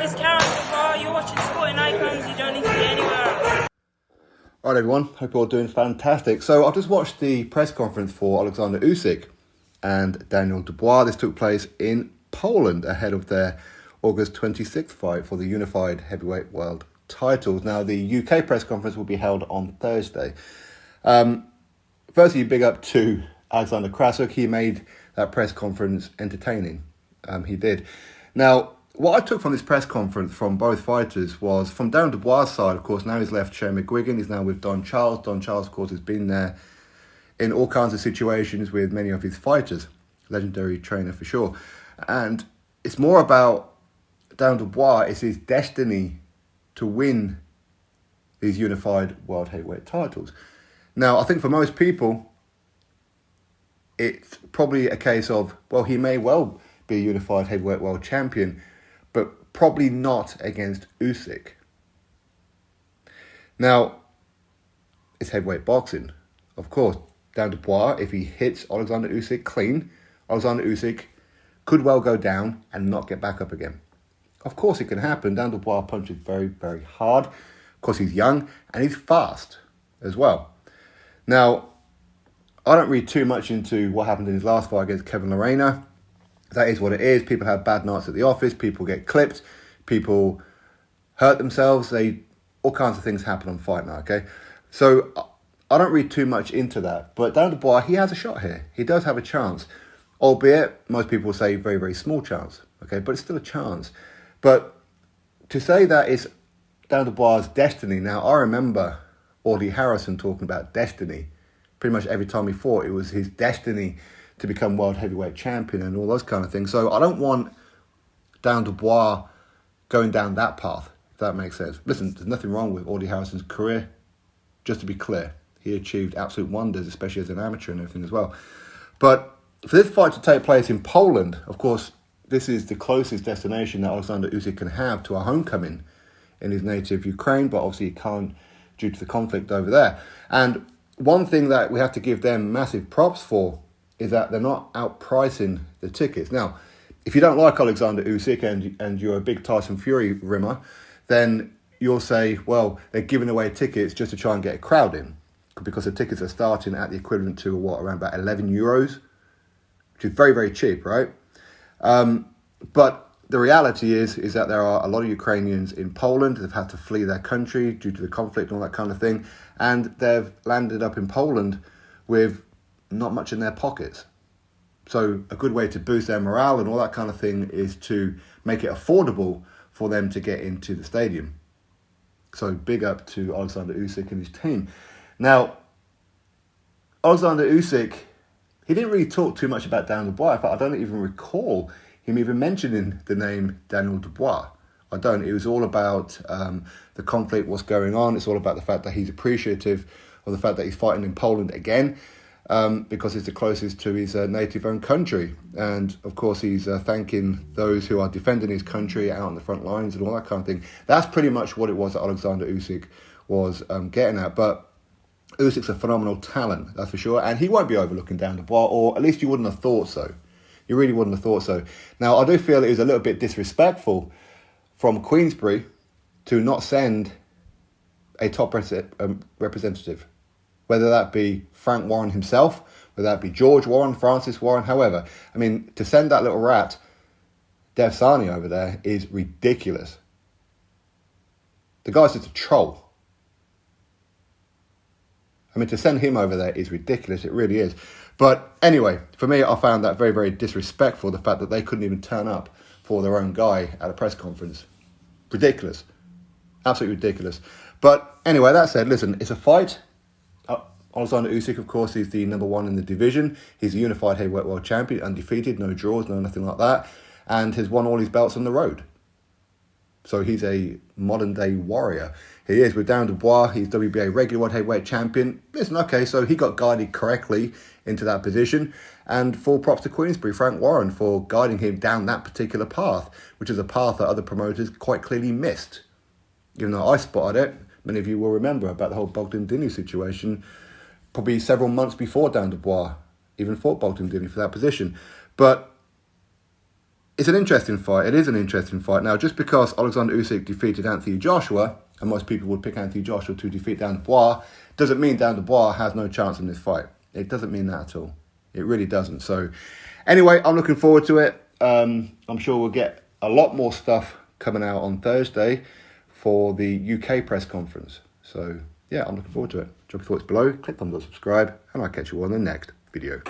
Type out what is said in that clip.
It's Karen Dubois. You're watching Sporting Icons. You don't need to be anywhere else. Alright everyone, hope you're all doing fantastic. So I've just watched the press conference for Oleksandr Usyk and Daniel Dubois. This took place in Poland ahead of their August 26th fight for the unified heavyweight world titles. Now the UK press conference will be held on Thursday. Firstly, big up to Oleksandr Usyk. He made that press conference entertaining. He did. Now, what I took from this press conference from both fighters was, from Daniel Dubois' side, of course, now he's left Shane McGuigan. He's now with Don Charles. Don Charles, of course, has been there in all kinds of situations with many of his fighters. Legendary trainer for sure. And it's more about Daniel Dubois. It's his destiny to win these unified world heavyweight titles. Now, I think for most people, it's probably a case of, well, he may well be a unified heavyweight world champion, but probably not against Usyk. Now, it's heavyweight boxing. Of course, Daniel Dubois, if he hits Oleksandr Usyk clean, Oleksandr Usyk could well go down and not get back up again. Of course it can happen. Daniel Dubois punches very, very hard. Of course, he's young and he's fast as well. Now, I don't read too much into what happened in his last fight against Kevin Lerena. That is what it is. People have bad nights at the office. People get clipped. People hurt themselves. All kinds of things happen on fight night, okay? So I don't read too much into that. But Daniel Dubois, he has a shot here. He does have a chance. Albeit, most people say very, very small chance, okay? But it's still a chance. But to say that it's Daniel Dubois' destiny, now I remember Audley Harrison talking about destiny. Pretty much every time he fought, it was his destiny to become world heavyweight champion and all those kind of things. So I don't want Daniel Dubois going down that path, if that makes sense. Listen, there's nothing wrong with Audley Harrison's career. Just to be clear, he achieved absolute wonders, especially as an amateur and everything as well. But for this fight to take place in Poland, of course, this is the closest destination that Oleksandr Usyk can have to a homecoming in his native Ukraine, but obviously he can't due to the conflict over there. And one thing that we have to give them massive props for is that they're not outpricing the tickets. Now, if you don't like Oleksandr Usyk and you're a big Tyson Fury rimmer, then you'll say, well, they're giving away tickets just to try and get a crowd in, because the tickets are starting at the equivalent to, around about 11 euros, which is very, very cheap, right? But the reality is that there are a lot of Ukrainians in Poland. They've had to flee their country due to the conflict and all that kind of thing. And they've landed up in Poland with not much in their pockets. So a good way to boost their morale and all that kind of thing is to make it affordable for them to get into the stadium. So big up to Oleksandr Usyk and his team. Now, Oleksandr Usyk, he didn't really talk too much about Daniel Dubois. In fact, I don't even recall him even mentioning the name Daniel Dubois. I don't. It was all about the conflict, what's going on. It's all about the fact that he's appreciative of the fact that he's fighting in Poland again, because it's the closest to his native own country. And of course, he's thanking those who are defending his country out on the front lines and all that kind of thing. That's pretty much what it was that Oleksandr Usyk was getting at. But Usyk's a phenomenal talent, that's for sure. And he won't be overlooking Daniel Dubois, or at least you wouldn't have thought so. You really wouldn't have thought so. Now, I do feel it was a little bit disrespectful from Queensberry to not send a top representative, whether that be Frank Warren himself, whether that be George Warren, Francis Warren, however. I mean, to send that little rat, Dev Sani, over there is ridiculous. The guy's just a troll. I mean, to send him over there is ridiculous. It really is. But anyway, for me, I found that very, very disrespectful, the fact that they couldn't even turn up for their own guy at a press conference. Ridiculous. Absolutely ridiculous. But anyway, that said, listen, it's a fight. Oleksandr Usyk, of course, is the number one in the division. He's a unified heavyweight world champion, undefeated, no draws, no nothing like that, and has won all his belts on the road. So he's a modern-day warrior. He is. With Daniel Dubois, he's WBA regular world heavyweight champion. Listen, okay, so he got guided correctly into that position. And full props to Queensberry, Frank Warren, for guiding him down that particular path, which is a path that other promoters quite clearly missed. Even though I spotted it, many of you will remember about the whole Bogdan-Dinu situation, probably several months before Daniel Dubois even fought Bogdan-Dinu for that position. But it's an interesting fight. It is an interesting fight. Now, just because Oleksandr Usyk defeated Anthony Joshua, and most people would pick Anthony Joshua to defeat Dan Dubois, doesn't mean Dan Dubois has no chance in this fight. It doesn't mean that at all. It really doesn't. So, anyway, I'm looking forward to it. I'm sure we'll get a lot more stuff coming out on Thursday for the UK press conference. So, yeah, I'm looking forward to it. Drop your thoughts below, click thumbs up, subscribe, and I'll catch you all in the next video.